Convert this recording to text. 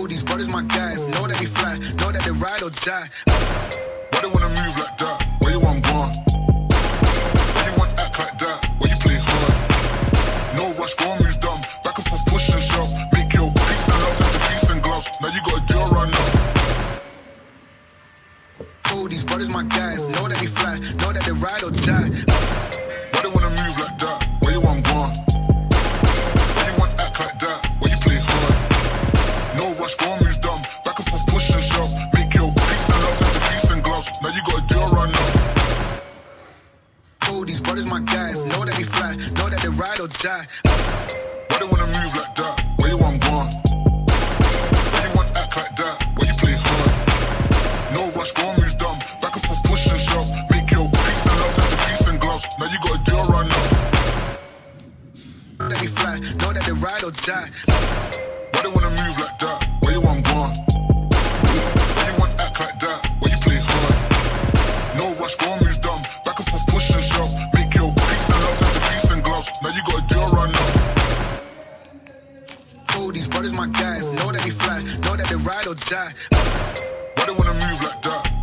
Oh, these brothers my guys, know that we fly, know that they ride or die. Why they wanna move like that? Where you want gone? Why you want act like that? Why you play hard? No rush, go and move dumb. Back and forth, push and shove. Make your peace and love turn to peace and gloves. Now you gotta do a run now. Oh, these brothers my guys, know that we fly, know that they ride or die. Why they wanna move like that? Where you want gone? Why you want act like that? Why you play hard? No rush, go and move dumb. Back and forth, push and shove. Make your peace and love turn to peace and gloves. Now you gotta do a run now. Oh, these brothers my guys, know that we fly, know that they ride or die. Why they wanna move like that? Where you want gone? Why you want act like that? Why you play hard? No rush, go and move dumb. Back and forth, push and shove. Make your peace and love turn to peace and gloves. Now you gotta do a run now. Know that we fly, know that they ride or die. Why they wanna move like that? Where you want gone? Why you want act like that? Why you play hard? No rush, go and move dumb. Back and forth, push and shove. Make your peace and love turn to peace and gloves. Now you gotta do a run now. Oh, these brothers my guys, know that we fly, know that they ride or die. Why they wanna move like that?